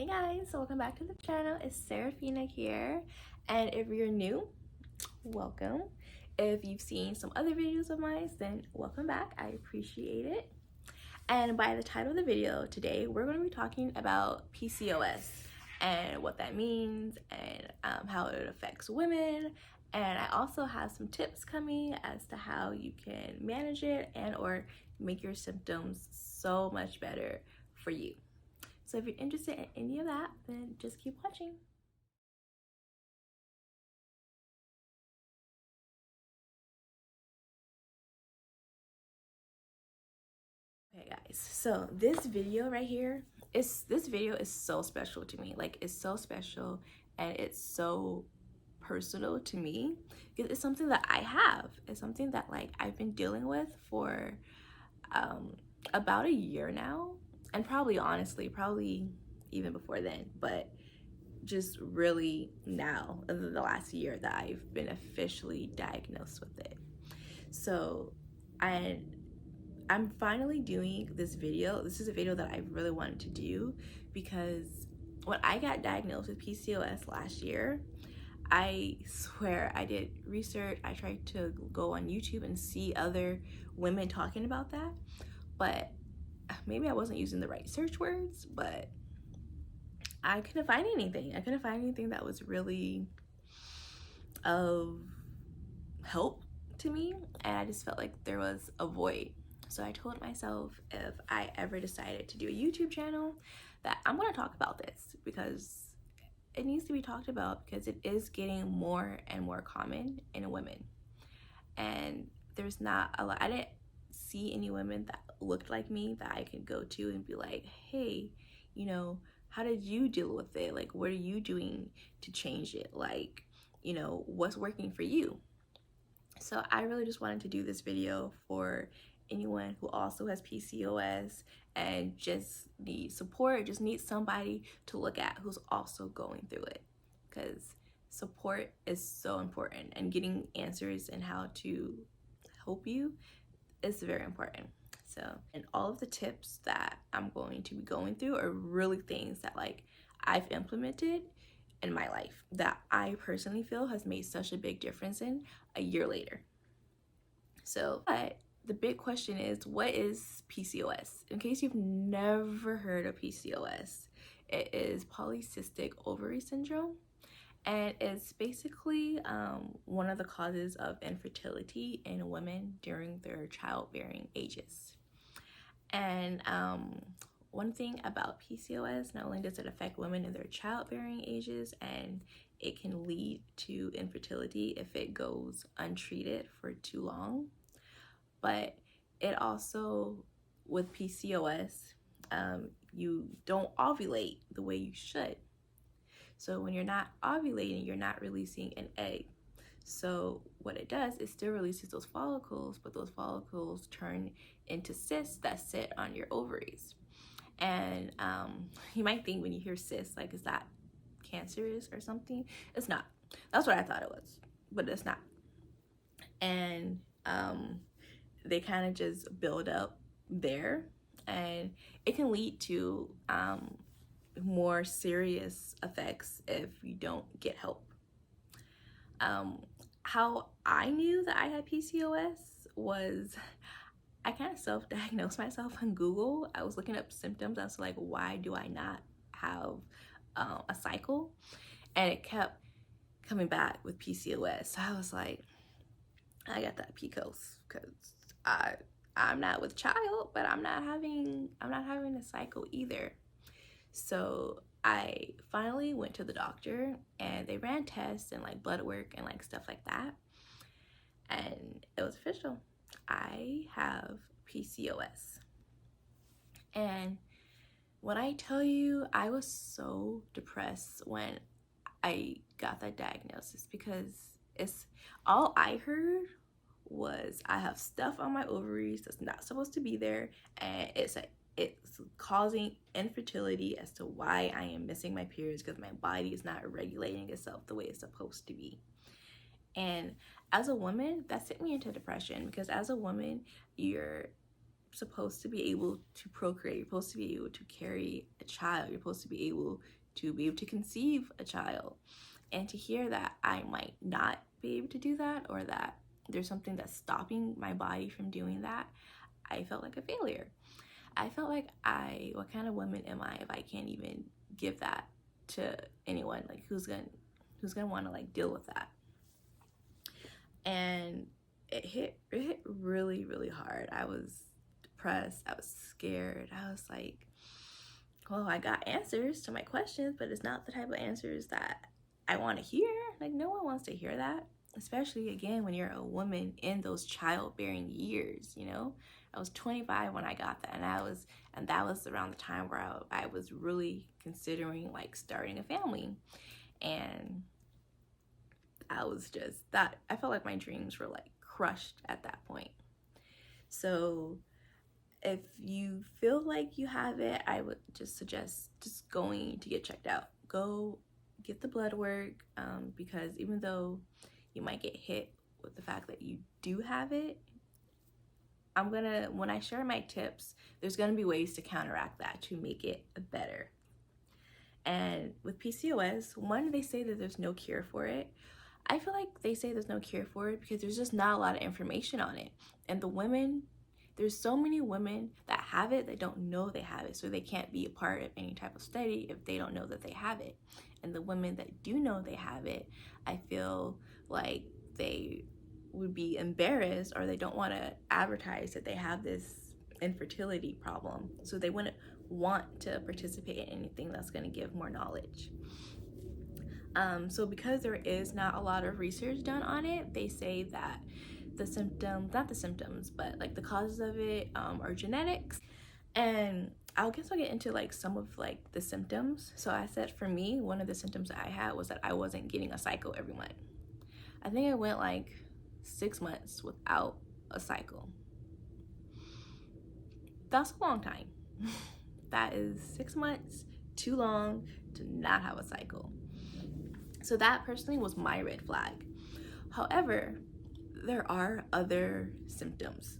Hey guys, so welcome back to the channel. It's Serafina here, and if you're new, welcome. If you've seen some other videos of mine, then welcome back. I appreciate it. And by the title of the video today, we're going to be talking about PCOS and what that means and how it affects women. And I also have some tips coming as to how you can manage it and or make your symptoms so much better for you. So if you're interested in any of that, then just keep watching. Okay guys, so this video right here, this video is so special to me. Like, it's so special and it's so personal to me because it's something that I have. It's something that like I've been dealing with for about a year now, and probably honestly probably even before then, but just really now in the last year that I've been officially diagnosed with it. So I'm finally doing this video. This is a video that I really wanted to do because when I got diagnosed with PCOS last year, I swear I did research. I tried to go on YouTube and see other women talking about that, but maybe I wasn't using the right search words, but I couldn't find anything. I couldn't find anything that was really of help to me, and I just felt like there was a void. So I told myself if I ever decided to do a YouTube channel that I'm going to talk about this because it needs to be talked about, because it is getting more and more common in women. And there's not a lot, I didn't see any women that looked like me that I could go to and be like, hey, you know, how did you deal with it? Like, what are you doing to change it? Like, you know, what's working for you? So I really just wanted to do this video for anyone who also has PCOS and just needs support, just needs somebody to look at who's also going through it, because support is so important, and getting answers and how to help you is very important. So, and all of the tips that I'm going to be going through are really things that like I've implemented in my life that I personally feel has made such a big difference in a year later. So, but the big question is, what is PCOS? In case you've never heard of PCOS, it is polycystic ovary syndrome, and it's basically one of the causes of infertility in women during their childbearing ages. And one thing about PCOS, not only does it affect women in their childbearing ages, and it can lead to infertility if it goes untreated for too long, but it also, with PCOS, you don't ovulate the way you should. So when you're not ovulating, you're not releasing an egg. So what it does is still releases those follicles, but those follicles turn into cysts that sit on your ovaries. And you might think when you hear cysts, like, is that cancerous or something? It's not. That's what I thought it was, but it's not. And they kind of just build up there, and it can lead to more serious effects if you don't get help. How I knew that I had PCOS was I kind of self-diagnosed myself on Google. I was looking up symptoms. I was like, why do I not have a cycle? And it kept coming back with PCOS. So I was like, I got that Pcos because I'm not with child, but I'm not having a cycle either. So I finally went to the doctor, and they ran tests and like blood work and like stuff like that, and it was official. I have PCOS. And when I tell you, I was so depressed when I got that diagnosis, because it's all I heard was I have stuff on my ovaries that's not supposed to be there, and it's causing infertility as to why I am missing my periods, because my body is not regulating itself the way it's supposed to be. And as a woman, that sent me into depression, because as a woman, you're supposed to be able to procreate. You're supposed to be able to carry a child. You're supposed to be able to conceive a child. And to hear that I might not be able to do that, or that there's something that's stopping my body from doing that, I felt like a failure. I felt like what kind of woman am I if I can't even give that to anyone? Like, who's gonna want to like deal with that? And it hit really, really hard. I was depressed. I was scared. I was like, well, I got answers to my questions, but it's not the type of answers that I want to hear. Like, no one wants to hear that, especially again when you're a woman in those childbearing years. You know, I was 25 when I got that, and that was around the time where I was really considering like starting a family. And I was just that I felt like my dreams were like crushed at that point. So if you feel like you have it, I would just suggest just going to get checked out. Go get the blood work, because even though you might get hit with the fact that you do have it, when I share my tips, there's gonna be ways to counteract that to make it better. And with PCOS, one, they say that there's no cure for it. I feel like they say there's no cure for it because there's just not a lot of information on it. And there's so many women that have it that don't know they have it, so they can't be a part of any type of study if they don't know that they have it. And the women that do know they have it, I feel like they would be embarrassed, or they don't want to advertise that they have this infertility problem, so they wouldn't want to participate in anything that's going to give more knowledge. So because there is not a lot of research done on it, they say that not the symptoms, but like the causes of it are genetics. And I guess I'll get into like some of like the symptoms. So I said for me, one of the symptoms that I had was that I wasn't getting a cycle every month. I think I went like 6 months without a cycle. That's a long time. That is 6 months too long to not have a cycle. So that personally was my red flag. However, there are other symptoms.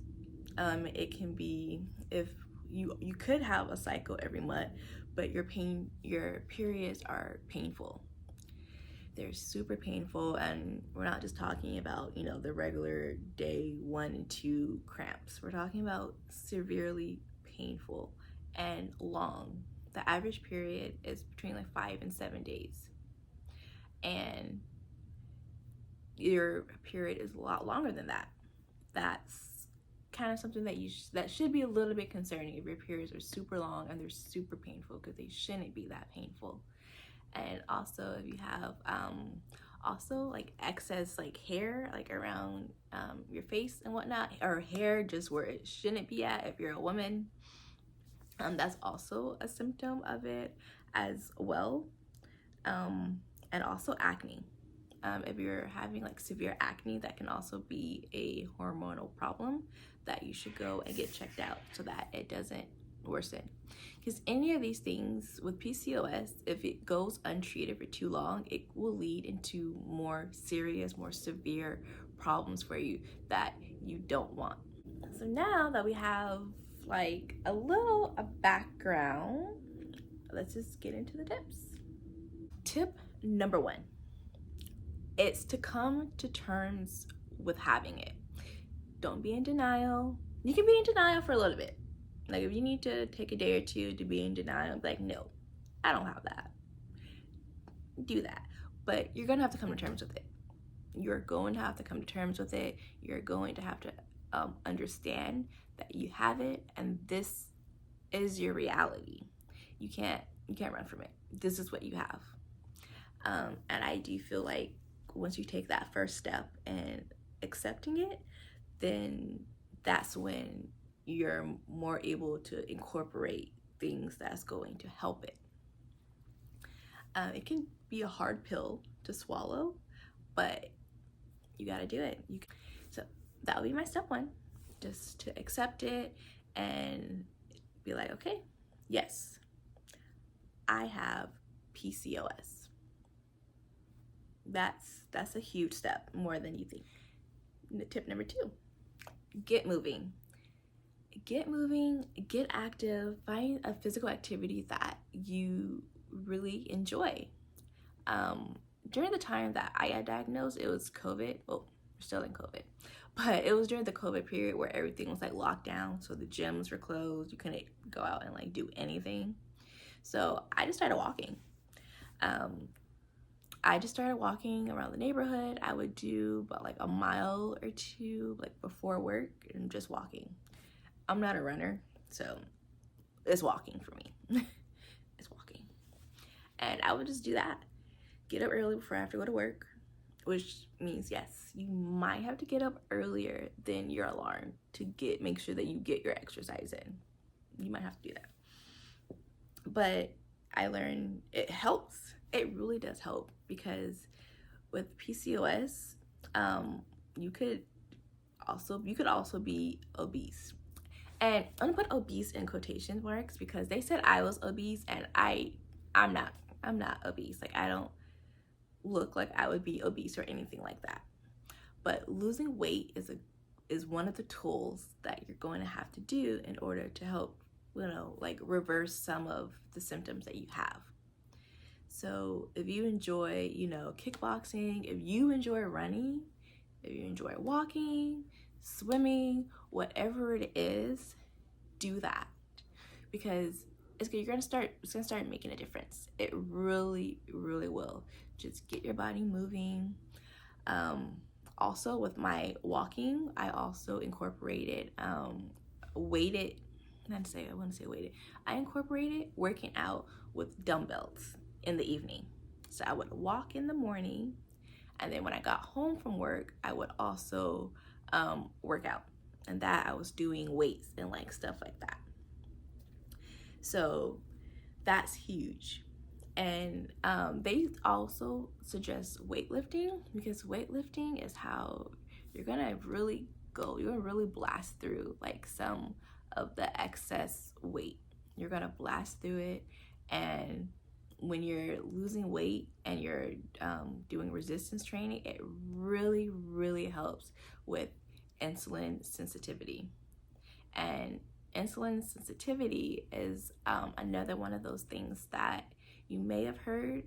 It can be if you could have a cycle every month, but your periods are painful. They're super painful, and we're not just talking about, you know, the regular day 1 and 2 cramps. We're talking about severely painful and long. The average period is between like 5 and 7 days. And your period is a lot longer than that. That's kind of something that should be a little bit concerning if your periods are super long and they're super painful, because they shouldn't be that painful. And also if you have also like excess like hair like around your face and whatnot, or hair just where it shouldn't be at if you're a woman, that's also a symptom of it as well. And also acne. If you're having like severe acne, that can also be a hormonal problem that you should go and get checked out so that it doesn't worsen. Because any of these things with PCOS, if it goes untreated for too long, it will lead into more serious, more severe problems for you that you don't want. So now that we have like a background, let's just get into the tips. Tip number 1. It's to come to terms with having it. Don't be in denial. You can be in denial for a little bit. Like if you need to take a day or two to be in denial, like, no, I don't have that. Do that. But you're going to have to come to terms with it. You're going to have to come to terms with it. You're going to have to understand that you have it, and this is your reality. You can't run from it. This is what you have. And I do feel like once you take that first step and accepting it, then that's when you're more able to incorporate things that's going to help it. It can be a hard pill to swallow, but you got to do it. So that would be my step 1, just to accept it and be like, okay, yes, I have PCOS. That's a huge step, more than you think. Tip number 2, get moving. get moving, get active, find a physical activity that you really enjoy. During the time that I got diagnosed, it was COVID. Well, we're still in COVID, but it was during the COVID period where everything was like locked down. So the gyms were closed. You couldn't go out and like do anything. So I just started walking. I just started walking around the neighborhood. I would do about like a mile or two like before work and just walking. I'm not a runner, so it's walking for me. It's walking. And I would just do that. Get up early before I have to go to work, which means yes, you might have to get up earlier than your alarm to make sure that you get your exercise in. You might have to do that. But I learned it helps. It really does help because with PCOS, you could also be obese. And I'm gonna put obese in quotation marks because they said I was obese and I'm not obese. Like I don't look like I would be obese or anything like that. But losing weight is one of the tools that you're going to have to do in order to help, like reverse some of the symptoms that you have. So if you enjoy, kickboxing, if you enjoy running, if you enjoy walking, swimming, whatever it is, do that because it's gonna start making a difference. It really, really will. Just get your body moving. Also with my walking, I also incorporated weighted. I want to say weighted. I incorporated working out with dumbbells in the evening. So I would walk in the morning, and then when I got home from work, I would also work out. And that I was doing weights and like stuff like that. So that's huge. And they also suggest weightlifting because weightlifting is how you're gonna really blast through like some of the excess weight. You're gonna blast through it, and when you're losing weight and you're doing resistance training, it really, really helps with insulin sensitivity. And insulin sensitivity is another one of those things that you may have heard,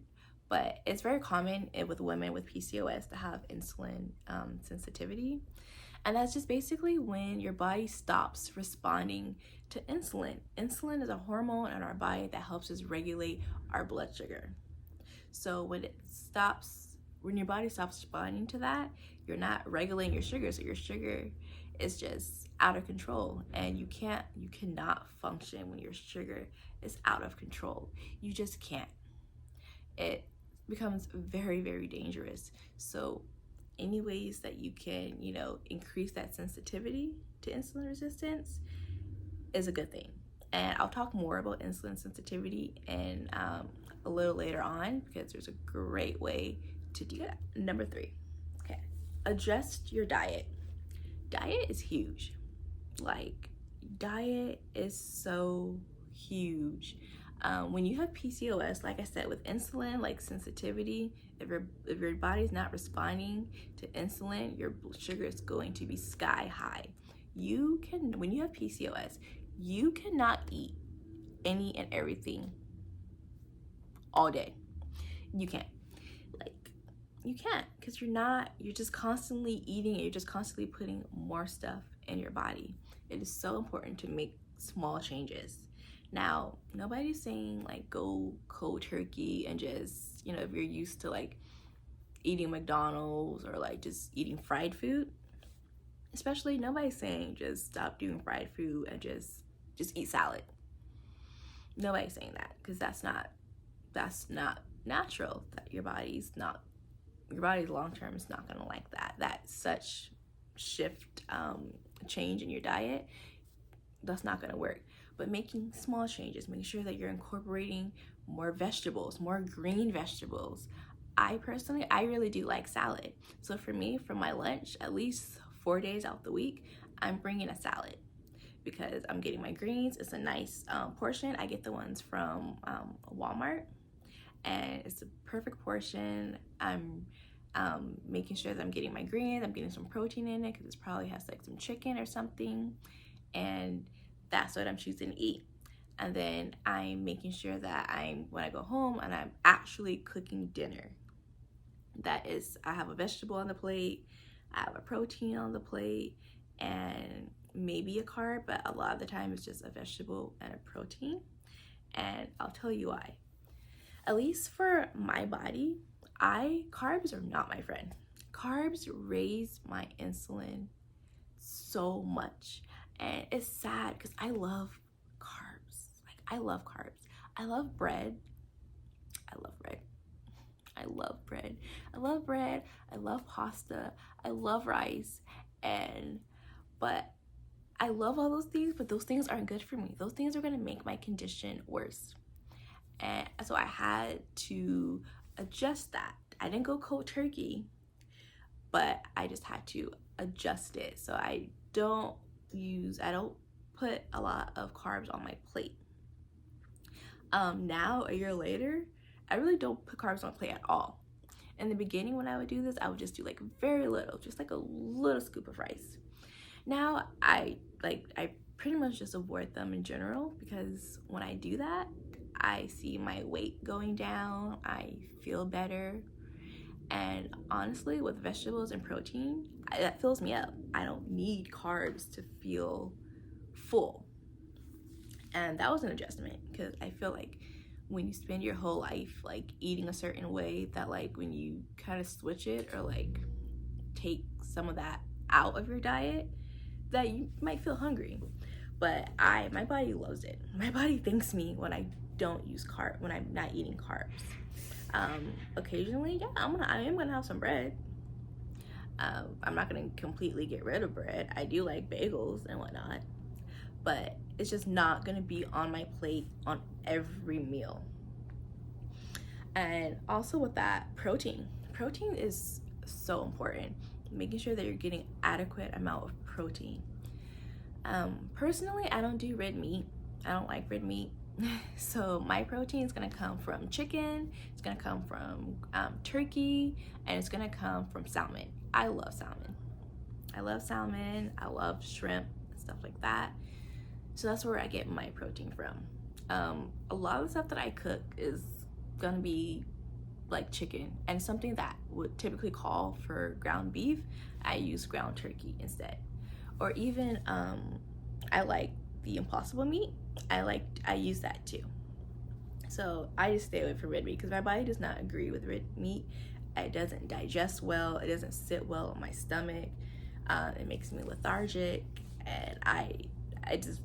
but it's very common with women with PCOS to have insulin sensitivity. And that's just basically when your body stops responding to insulin. Insulin is a hormone in our body that helps us regulate our blood sugar. So when your body stops responding to that, you're not regulating your sugar. So your sugar is just out of control, and you cannot function when your sugar is out of control. You just can't. It becomes very, very dangerous. So any ways that you can, increase that sensitivity to insulin resistance is a good thing. And I'll talk more about insulin sensitivity in a little later on because there's a great way to do that. Number 3, okay, adjust your diet. Diet is huge. Like, diet is so huge. When you have PCOS, like I said, with insulin, like sensitivity, if your body's not responding to insulin, your sugar is going to be sky high. When you have PCOS, you cannot eat any and everything all day. You can't. You can't because you're just constantly eating, you're just constantly putting more stuff in your body. It is so important to make small changes. Now, nobody's saying like go cold turkey and just, if you're used to like eating McDonald's or like just eating fried food, especially nobody's saying just stop doing fried food and just eat salad. Nobody's saying that because that's not natural. That your body's long term is not going to like that such change in your diet. That's not going to work. But making small changes, making sure that you're incorporating more vegetables, more green vegetables. I really do like salad. So for me, for my lunch, at least 4 days out the week, I'm bringing a salad because I'm getting my greens. It's a nice portion. I get the ones from Walmart, and it's a perfect portion. I'm making sure that I'm getting my greens, I'm getting some protein in it because it probably has like some chicken or something, and that's what I'm choosing to eat. And then I'm making sure that when I go home and I'm actually cooking dinner, that is, I have a vegetable on the plate, I have a protein on the plate, and maybe a carb, but a lot of the time it's just a vegetable and a protein. And I'll tell you why. At least for my body, carbs are not my friend. Carbs raise my insulin so much. And it's sad because I love carbs. Like, I love carbs. I love bread. I love bread. I love bread. I love bread. I love pasta. I love rice. But I love all those things, but those things aren't good for me. Those things are going to make my condition worse. And so I had to adjust that. I didn't go cold turkey, but I just had to adjust it. So I don't put a lot of carbs on my plate. Now, a year later, I really don't put carbs on my plate at all. In the beginning, when I would do this, I would just do like very little, just like a little scoop of rice. Now, I pretty much just avoid them in general, because when I do that, I see my weight going down, I feel better. And honestly, with vegetables and protein, that fills me up. I don't need carbs to feel full. And that was an adjustment, because I feel like when you spend your whole life like eating a certain way, that like when you kind of switch it or like take some of that out of your diet, that you might feel hungry. But my body loves it. My body thanks me when I don't use when I'm not eating carbs. Occasionally, yeah, I am gonna have some bread. I'm not gonna completely get rid of bread. I do like bagels and whatnot, but it's just not gonna be on my plate on every meal. And also with that, protein is so important. Making sure that you're getting adequate amount of protein. Personally, I don't do red meat. I don't like red meat. So my protein is gonna come from chicken, it's gonna come from turkey, and it's gonna come from salmon. I love salmon. I love shrimp and stuff like that. So that's where I get my protein from. A lot of the stuff that I cook is gonna be like chicken, and something that would typically call for ground beef, I use ground turkey instead. Or even I like the impossible meat. I use that too. So I just stay away from red meat because my body does not agree with red meat. It doesn't digest well. It doesn't sit well on my stomach. It makes me lethargic, and I just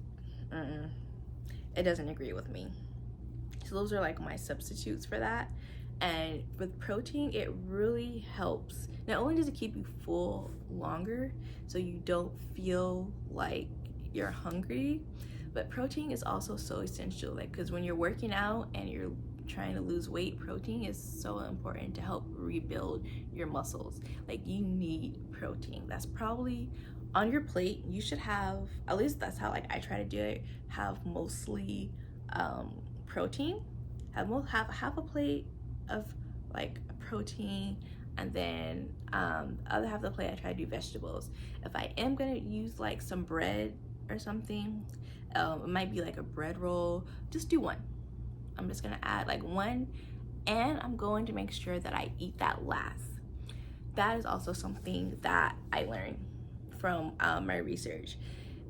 it doesn't agree with me. So those are like my substitutes for that. And with protein, it really helps. Not only does it keep you full longer, so you don't feel like you're hungry, but protein is also so essential. Like, because when you're working out and you're trying to lose weight, protein is so important to help rebuild your muscles. Like, you need protein. That's probably on your plate. You should have, at least that's how like I try to do it, have mostly protein. Have half a plate of like protein, and then other half of the plate I try to do vegetables. If I am gonna use like some bread or something, it might be like a bread roll, just do one. I'm just gonna add like one, and I'm going to make sure that I eat that last. That is also something that I learned from my research.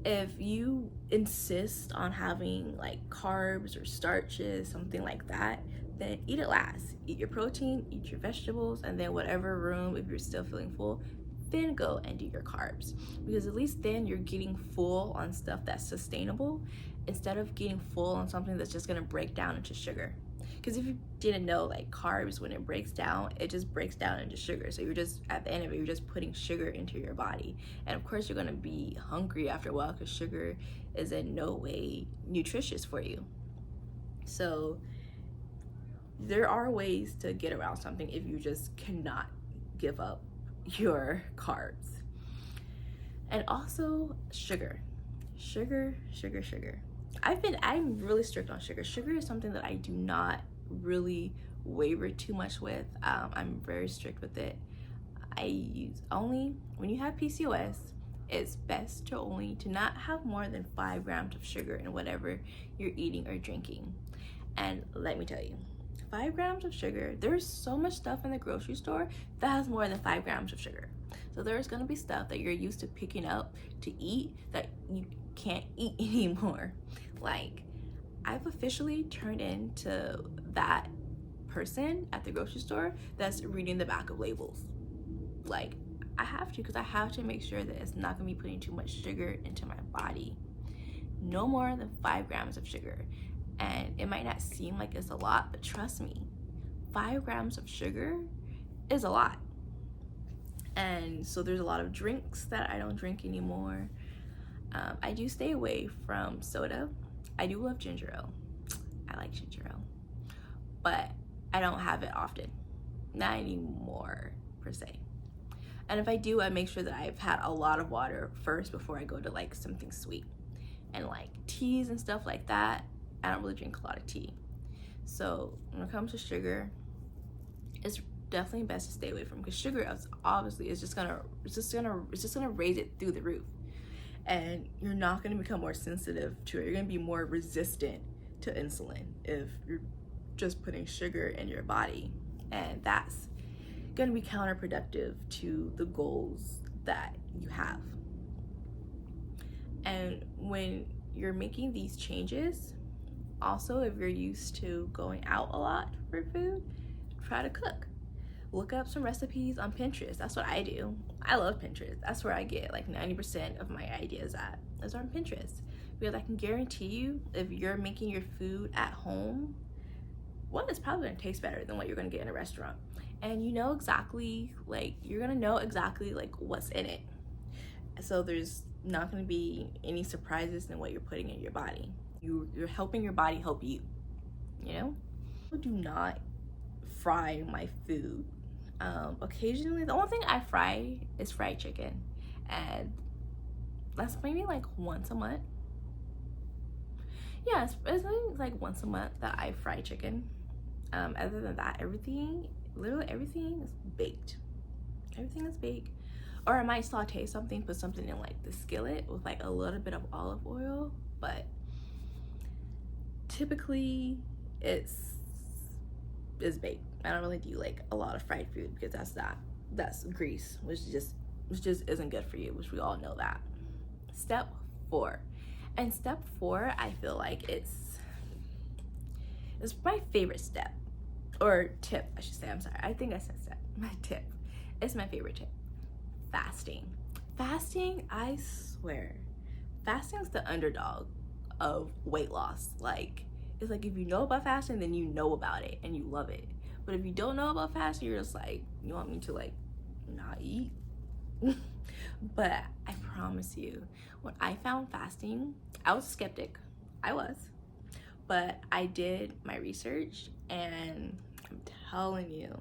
If you insist on having like carbs or starches, something like that, then eat it last. Eat your protein, eat your vegetables, and then whatever room, if you're still feeling full, then go and do your carbs. Because at least then you're getting full on stuff that's sustainable, instead of getting full on something that's just gonna break down into sugar. Because if you didn't know, like carbs, when it breaks down, it just breaks down into sugar. So you're just, at the end of it, you're just putting sugar into your body. And of course you're gonna be hungry after a while, because sugar is in no way nutritious for you. So there are ways to get around something if you just cannot give up your carbs. And also sugar. I'm really strict on sugar. Sugar is something that I do not really waver too much with. I'm very strict with it. I use only when you have PCOS it's best to not have more than 5 grams of sugar in whatever you're eating or drinking. And let me tell you, 5 grams of sugar, there's so much stuff in the grocery store that has more than 5 grams of sugar. So there's gonna be stuff that you're used to picking up to eat that you can't eat anymore. Like, I've officially turned into that person at the grocery store that's reading the back of labels. Like, I have to, because I have to make sure that it's not gonna be putting too much sugar into my body. No more than 5 grams of sugar. And it might not seem like it's a lot, but trust me, 5 grams of sugar is a lot. And so there's a lot of drinks that I don't drink anymore. I do stay away from soda. I do love ginger ale. I like ginger ale, but I don't have it often. Not anymore, per se. And if I do, I make sure that I've had a lot of water first before I go to like something sweet. And like teas and stuff like that, I don't really drink a lot of tea. So when it comes to sugar, it's definitely best to stay away from, because sugar obviously is just gonna raise it through the roof, and you're not gonna become more sensitive to it. You're gonna be more resistant to insulin if you're just putting sugar in your body, and that's gonna be counterproductive to the goals that you have. And when you're making these changes, also, if you're used to going out a lot for food, try to cook. Look up some recipes on Pinterest. That's what I do. I love Pinterest. That's where I get like 90% of my ideas at, is on Pinterest. Because I can guarantee you, if you're making your food at home, one, it's probably gonna taste better than what you're gonna get in a restaurant. And you know exactly, like, you're gonna know exactly like what's in it. So there's not gonna be any surprises in what you're putting in your body. You're helping your body help you, you know? I do not fry my food. Occasionally, the only thing I fry is fried chicken, and that's maybe like once a month. Yeah, it's maybe like once a month that I fry chicken. Other than that, literally everything is baked. Everything is baked. Or I might saute something, put something in like the skillet with like a little bit of olive oil, but typically it's baked. I don't really do like a lot of fried food, because that's grease, which just isn't good for you, which we all know that. Step 4. And step 4, I feel like it's my favorite step, or tip, I should say. I'm sorry, I think I said step. My tip. It's my favorite tip. Fasting. Fasting, I swear, fasting's the underdog of weight loss. Like, it's like, if you know about fasting, then you know about it and you love it. But if you don't know about fasting, you're just like, you want me to like not eat? But I promise you, when I found fasting, I was a skeptic. I was. But I did my research, and I'm telling you,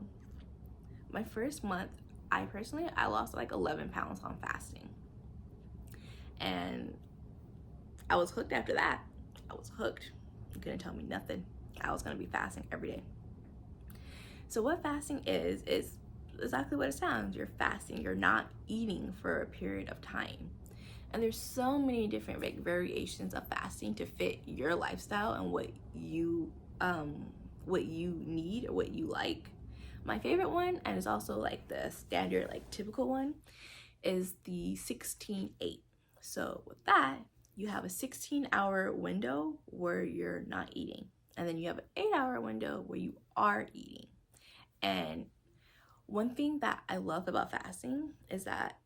my first month, I lost like 11 pounds on fasting. And I was hooked after that. I was hooked. You couldn't tell me nothing. I was gonna be fasting every day. So what fasting is exactly what it sounds. You're fasting. You're not eating for a period of time. And there's so many different variations of fasting to fit your lifestyle and what you need or what you like. My favorite one, and it's also like the standard, like typical one, is the 16-8. So with that, you have a 16-hour window where you're not eating, and then you have an 8-hour window where you are eating. And one thing that I love about fasting is that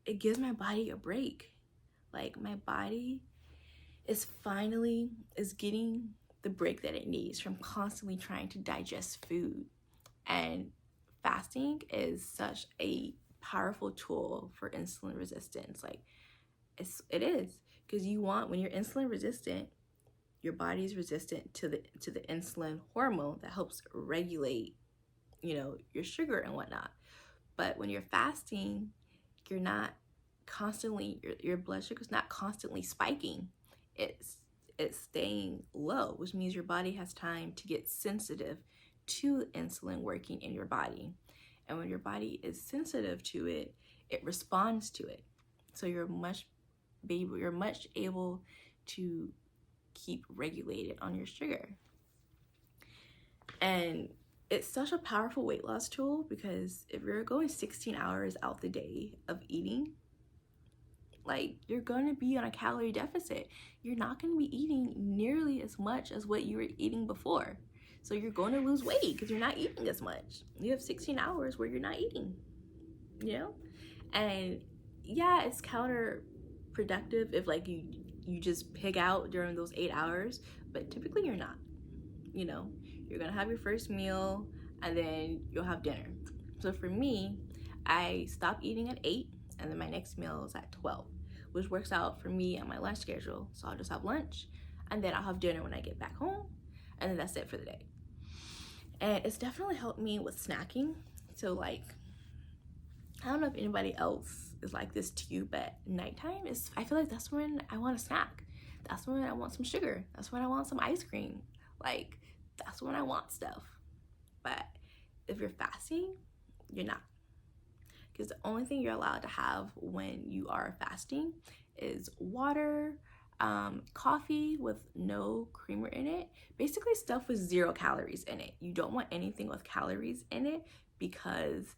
it gives my body a break. Like, my body is getting the break that it needs from constantly trying to digest food. And fasting is such a powerful tool for insulin resistance. Like, it is, because when you're insulin resistant, your body's resistant to the insulin hormone that helps regulate, your sugar and whatnot. But when you're fasting, you're not constantly, your blood sugar's not constantly spiking. It's staying low, which means your body has time to get sensitive to insulin working in your body. And when your body is sensitive to it, it responds to it. So you're much able to keep regulated on your sugar. And it's such a powerful weight loss tool because if you're going 16 hours out the day of eating, like, you're going to be on a calorie deficit. You're not going to be eating nearly as much as what you were eating before. So you're going to lose weight because you're not eating as much. You have 16 hours where you're not eating, you know? And yeah, it's counterproductive if like you just pig out during those 8 hours, but typically you're not. You know, you're gonna have your first meal and then you'll have dinner. So for me, I stop eating at 8 and then my next meal is at 12, which works out for me and my lunch schedule. So I'll just have lunch and then I'll have dinner when I get back home, and then that's it for the day. And it's definitely helped me with snacking. So like, I don't know if anybody else is like this too, but nighttime I feel like that's when I want a snack. That's when I want some sugar. That's when I want some ice cream. Like, that's when I want stuff. But if you're fasting, you're not. Because the only thing you're allowed to have when you are fasting is water, coffee with no creamer in it, basically stuff with 0 calories in it. You don't want anything with calories in it because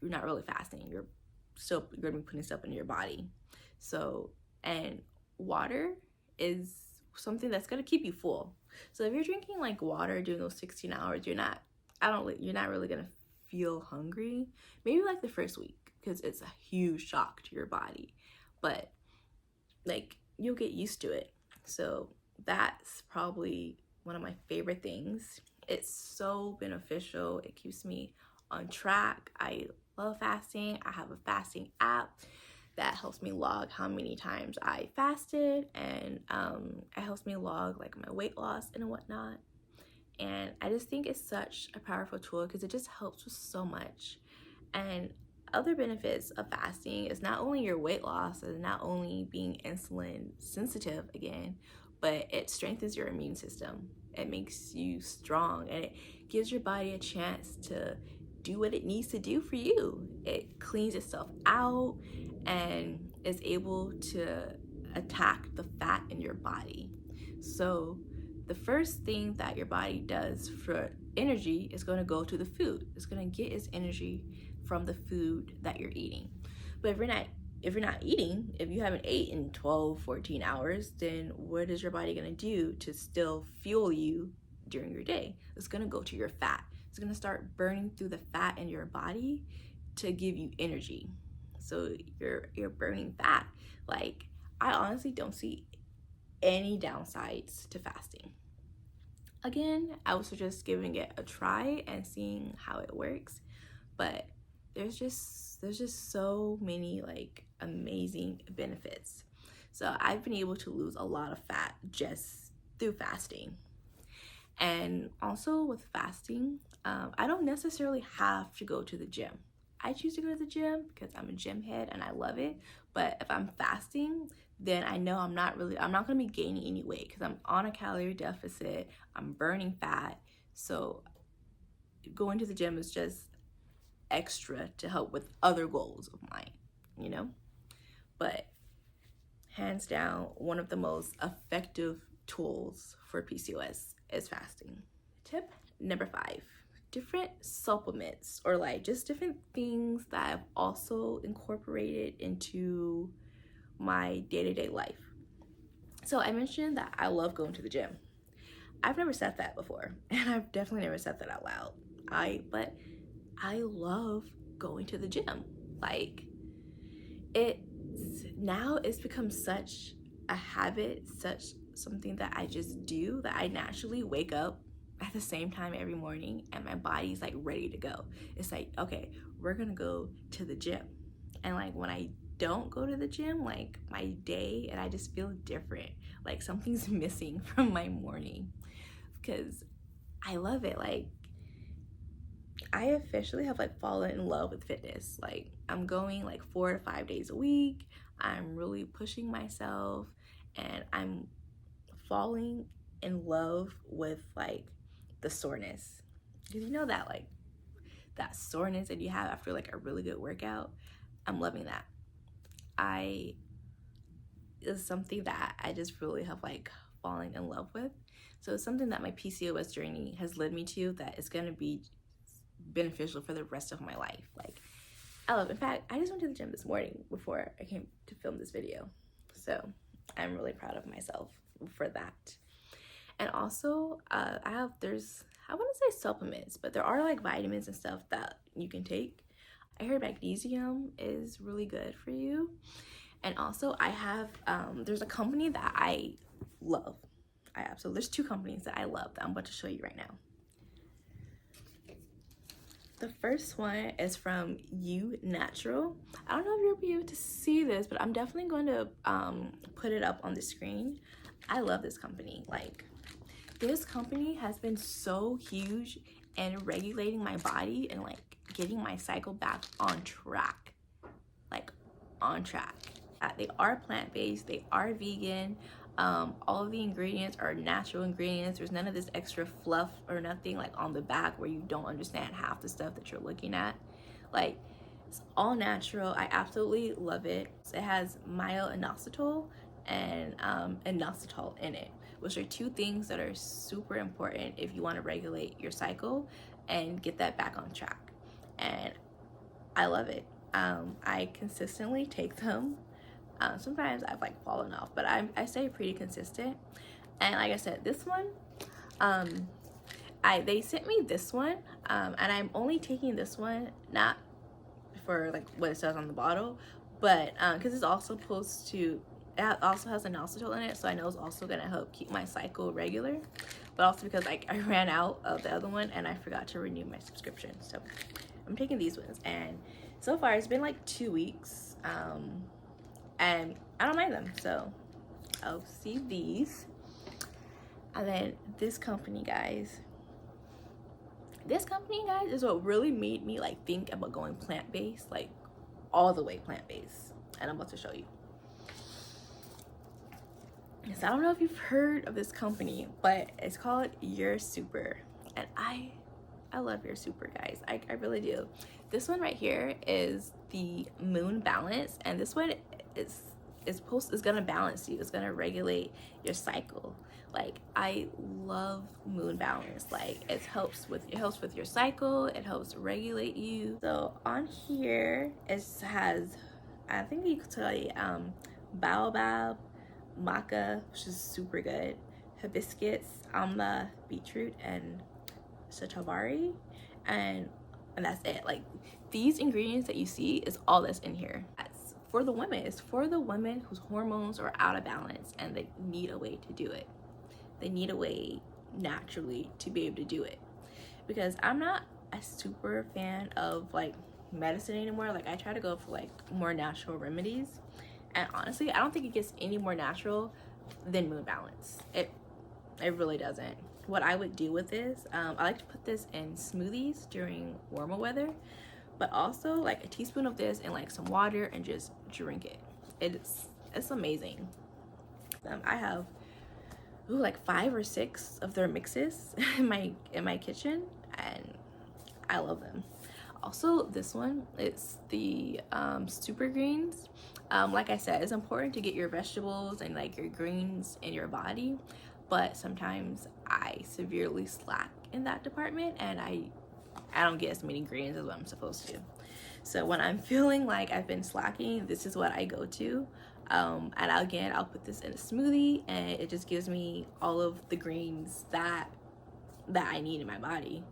you're not really fasting. You're gonna be putting stuff in your body. So, and water is something that's gonna keep you full. So if you're drinking like water during those 16 hours, you're not really gonna feel hungry. Maybe like the first week because it's a huge shock to your body, but like you'll get used to it. So that's probably one of my favorite things. It's so beneficial. It keeps me on track. I love fasting. I have a fasting app that helps me log how many times I fasted, and it helps me log like my weight loss and whatnot. And I just think it's such a powerful tool because it just helps with so much. And other benefits of fasting is not only your weight loss and not only being insulin sensitive again, but it strengthens your immune system. It makes you strong and it gives your body a chance to do what it needs to do for you. It cleans itself out and is able to attack the fat in your body. So the first thing that your body does for energy is going to go to the food. It's going to get its energy from the food that you're eating. But if you're not eating, if you haven't ate in 12, 14 hours, then what is your body going to do to still fuel you during your day? It's going to go to your fat. It's going to start burning through the fat in your body to give you energy. So you're burning fat. Like, I honestly don't see any downsides to fasting. Again, I would suggest giving it a try and seeing how it works. But there's just so many like amazing benefits. So I've been able to lose a lot of fat just through fasting. And also with fasting, I don't necessarily have to go to the gym. I choose to go to the gym because I'm a gym head and I love it. But if I'm fasting, then I know I'm not going to be gaining any weight because I'm on a calorie deficit. I'm burning fat. So going to the gym is just extra to help with other goals of mine, you know? But hands down, one of the most effective tools for PCOS is fasting. Tip number 5, different supplements or like just different things that I've also incorporated into my day-to-day life. So I mentioned that I love going to the gym. I've never said that before, and I've definitely never said that out loud. But I love going to the gym. Like, it's become such a habit, such something that I just do, that I naturally wake up at the same time every morning and my body's like ready to go. It's like, okay, we're gonna go to the gym. And like when I don't go to the gym, like my day, and I just feel different, like something's missing from my morning, because I love it. Like, I officially have like fallen in love with fitness. Like, I'm going like 4 to 5 days a week. I'm really pushing myself and I'm falling in love with like the soreness. Because you know that like that soreness that you have after like a really good workout, I'm loving that. I is something that I just really have like fallen in love with. So it's something that my PCOS journey has led me to that is going to be beneficial for the rest of my life. Like, I love it. In fact, I just went to the gym this morning before I came to film this video. So I'm really proud of myself for that. And also, I wouldn't say supplements, but there are like vitamins and stuff that you can take. I heard magnesium is really good for you. And also I have, there's a company that I love. There's two companies that I love that I'm about to show you right now. The first one is from Eunatural. I don't know if you'll be able to see this, but I'm definitely going to put it up on the screen. I love this company. Like, this company has been so huge in regulating my body and like getting my cycle back on track. Like, on track. They are plant-based, they are vegan. All of the ingredients are natural ingredients. There's none of this extra fluff or nothing like on the back where you don't understand half the stuff that you're looking at. Like, it's all natural. I absolutely love it. It has inositol and inositol in it, which are two things that are super important if you want to regulate your cycle and get that back on track. And I love it. I consistently take them. Sometimes I've like fallen off, but I stay pretty consistent. And like I said, this one, they sent me this one, and I'm only taking this one not for like what it says on the bottle, but because it's also supposed to, it also has inositol in it, so I know it's also gonna help keep my cycle regular. But also because like I ran out of the other one and I forgot to renew my subscription, so I'm taking these ones. And so far it's been like 2 weeks, and I don't mind them. So I'll see these. And then this company, guys, is what really made me like think about going plant-based, like all the way plant-based. And I'm about to show you. So I don't know if you've heard of this company, but it's called Your Super. And I love Your Super, guys. I really do. This one right here is the Moon Balance, and this one is gonna balance you. It's gonna regulate your cycle. Like, I love Moon Balance. Like, it helps with your cycle. It helps regulate you. So on here it has, I think you could tell baobab, maca, which is super good, hibiscus, amla, beetroot, and shatavari, and that's it. Like, these ingredients that you see is all that's in here. That's for the women. It's for the women whose hormones are out of balance and they need a way to do it. They need a way naturally to be able to do it. Because I'm not a super fan of like medicine anymore. Like, I try to go for like more natural remedies, and honestly I don't think it gets any more natural than Moon Balance. It really doesn't. What I would do with this, I like to put this in smoothies during warmer weather, but also like a teaspoon of this in like some water and just drink it. It's amazing. I have like 5 or 6 of their mixes in my kitchen, and I love them. Also, this one, it's the super greens. Like I said, it's important to get your vegetables and like your greens in your body, but sometimes I severely slack in that department, and I don't get as many greens as what I'm supposed to. So when I'm feeling like I've been slacking, this is what I go to. And again, I'll put this in a smoothie, and it just gives me all of the greens that I need in my body.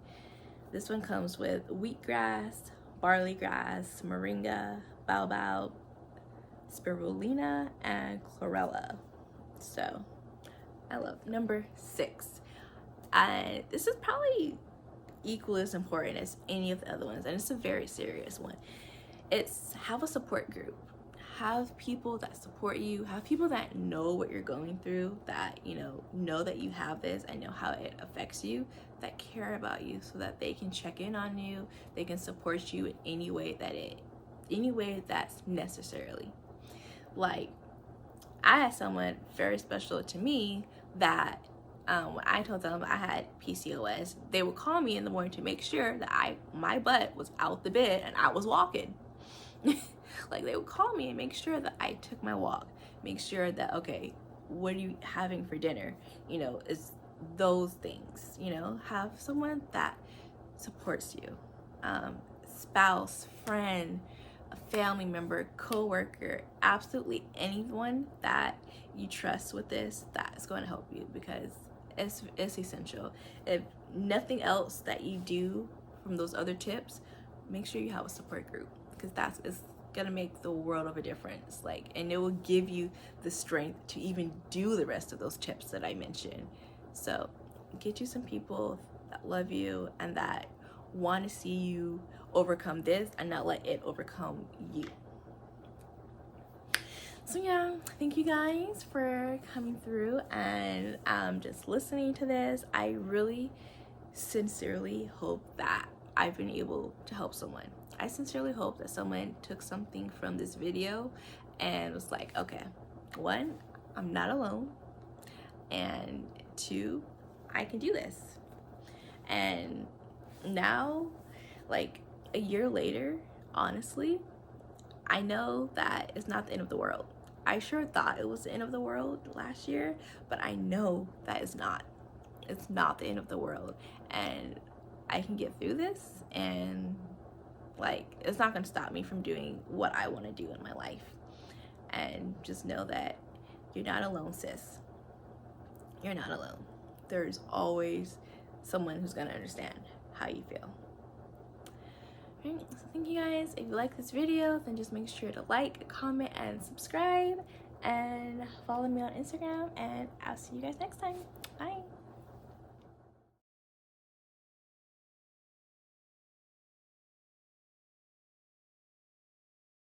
This one comes with wheatgrass, barley grass, moringa, baobab, spirulina, and chlorella. So I love number 6. And this is probably equally as important as any of the other ones, and it's a very serious one. It's have a support group. Have people that support you, have people that know what you're going through, that know that you have this and know how it affects you, that care about you, so that they can check in on you, they can support you in any way that's necessarily. Like, I had someone very special to me that when I told them I had PCOS, they would call me in the morning to make sure that my butt was out the bed and I was walking. Like, they would call me and make sure that I took my walk, make sure that, okay, what are you having for dinner? You know, it's those things, you know, have someone that supports you. Spouse, friend, a family member, co-worker, absolutely anyone that you trust with this, that is going to help you, because it's essential. If nothing else that you do from those other tips, make sure you have a support group, because it's gonna make the world of a difference. Like, and it will give you the strength to even do the rest of those tips that I mentioned. So get you some people that love you and that want to see you overcome this and not let it overcome you. So yeah, thank you guys for coming through and just listening to this. I really sincerely hope that I've been able to help someone. I sincerely hope that someone took something from this video and was like, okay, one, I'm not alone, and two, I can do this. And now, like a year later, honestly, I know that it's not the end of the world. I sure thought it was the end of the world last year, but I know that it's not. It's not the end of the world, and I can get through this, and like, it's not gonna stop me from doing what I want to do in my life. And just know that you're not alone, sis. You're not alone. There's always someone who's gonna understand how you feel. Alright, so thank you guys. If you like this video, then just make sure to like, comment, and subscribe, and follow me on Instagram, and I'll see you guys next time. Bye.